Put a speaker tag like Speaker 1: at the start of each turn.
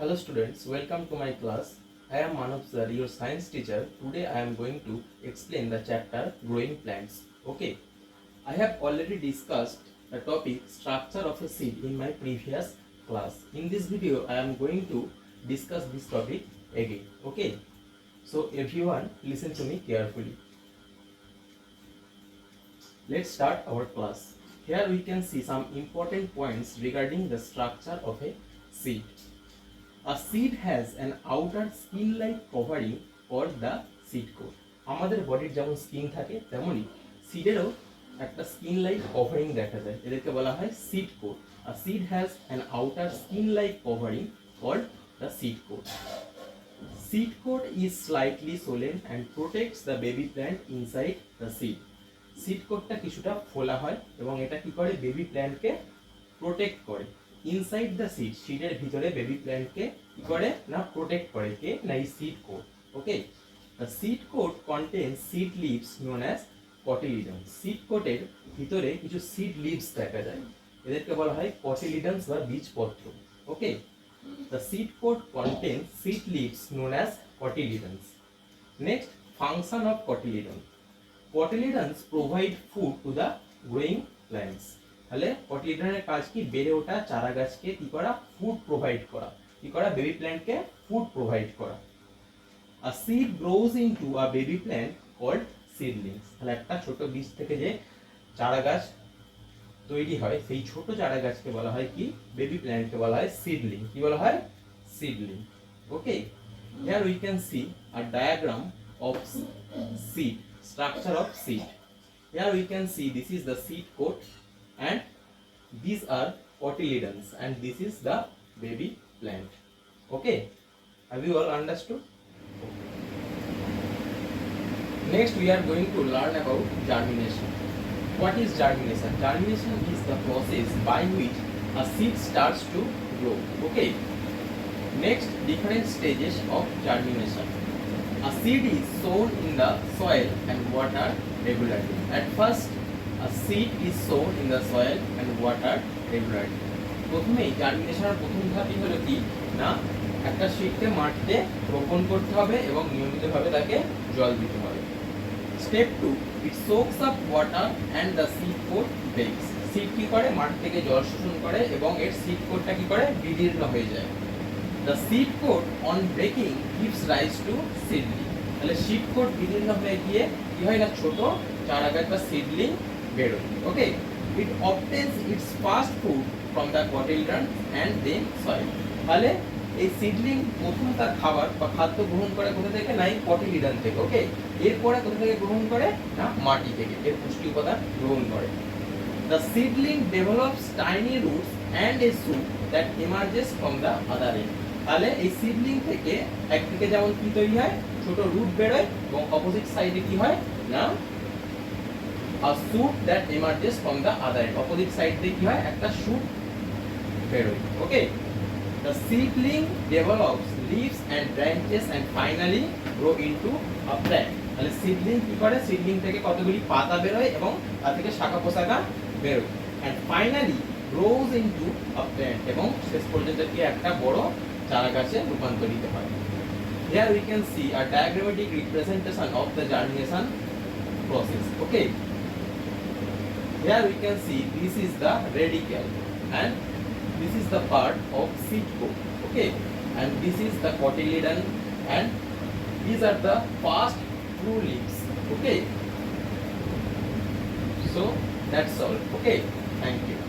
Speaker 1: Hello students, welcome to my class. I am Manav sir, your science teacher. Today I am going to explain the chapter growing plants. Okay, I have already discussed the topic structure of a seed in my previous class. In this video I am going to discuss this topic again. Okay, so everyone listen to me carefully. Let's start our class. Here we can see some important points regarding the structure of a seed. A seed has an outer skin-like covering called the seed coat. আমাদের বডির যেমন skin থাকে তেমনি সিডেরও একটা skin like covering দেখা যায়, এদেরকে বলা হয় seed coat. A seed has an outer skin-like covering called the seed coat. Seed coat is slightly swollen and protects the baby plant inside the seed. Seed coatটা কিছুটা ফোলা হয় এবং এটা কি করে বেবি প্ল্যান্টকে প্রোটেক্ট করে। ইনসাইড দ্য সিড, সিডের ভিতরে baby প্ল্যান্টকে কি করে না প্রোটেক্ট করে কে না এই seed coat. Okay, the seed coat contains seed leaves known as cotyledons. Seed কোটের ভিতরে কিছু সিড লিভস দেখা যায়, এদেরকে বলা হয় কটিলিডনস বা বীজপত্র। Okay, the seed coat contains seed leaves known as cotyledons. Next, function of cotyledon. Cotyledons provide food to the growing plants. তাহলে কটিলিডনের কাজ কি? বেড়ে ওঠা চারা গাছকে কি করা? ফুড প্রোভাইড করা। কি করা? বেবি প্ল্যান্টকে ফুড প্রোভাইড করা। A seed grows into a baby plant called seedlings. তাহলে একটা ছোট বীজ থেকে যে চারা গাছ তৈরি হয় সেই ছোট চারা গাছকে বলা হয় কি? বেবি প্ল্যান্টকে বলা হয় সিডলিং। কি বলা হয়? Seedling. Okay, here we can see a diagram of seed, structure of seed. Here we can see this is the seed coat and these are cotyledons and this is the baby plant. Okay, have you all understood? Next we are going to learn about germination. What is germination? Germination is the process by which a seed starts to grow. Okay, next, different stages of germination. A seed is sown in the soil and watered regularly. At first, a seed is sown in the soil and watered regularly. প্রথমেই জার্মিনেশনের প্রথম ধাপই হলো কি না একটা সিডকে মাটিতে রোপণ করতে হবে এবং নিয়মিতভাবে তাকে জল দিতে হবে। Step 2, it soaks up water and the seed coat breaks. Seed কি করে? মাটি থেকে জল শোষণ করে এবং এর সিড কোটটা কি করে? বিদীর্ণ হয়ে যায়। The seed coat on breaking gives rise to seedling. তাহলে seed coat বিদীর্ণ হয়ে গিয়ে কি হয় না ছোট চারা গাছ বা সিডলিং বেরোয়। ওকে, it obtains its first food from the cotyledon and then soil. তাহলে এই সিডলিং প্রথম তার খাবার বা খাদ্য গ্রহণ করে কোথা থেকে? না এই কটিলিডন থেকে। ওকে, এরপরে কোথা থেকে গ্রহণ করে? না মাটি থেকে এর পুষ্টি উপাদান গ্রহণ করে। The seedling develops tiny roots and a shoot that emerges from the other end. তাহলে এই সিডলিং থেকে একদিকে যেমন কি তৈরি হয়? ছোট রুট বেরোয় এবং অপোজিট সাইডে কি হয় না a shoot that emerges from the other end. Opposite side দিয়ে কি হয়? একটা শুট বেরোয়। ওকে, the seedling develops leaves and branches and finally grow into a plant. তাহলে সিডলিং কি করে? সিডলিং থেকে কতগুলি পাতা বেরোয় এবং তার থেকে শাখা পোশাকা বেরোয় and finally grows into a plant এবং শেষ পর্যন্ত কি একটা বড় চারা গাছে রূপান্তরিত হয়। Here we can see a diagrammatic representation of the germination process. Okay, here we can see this is the radicle and this is the part of seed coat. Okay, and this is the cotyledon and these are the first true leaves. Okay, so that's all. Okay, thank you.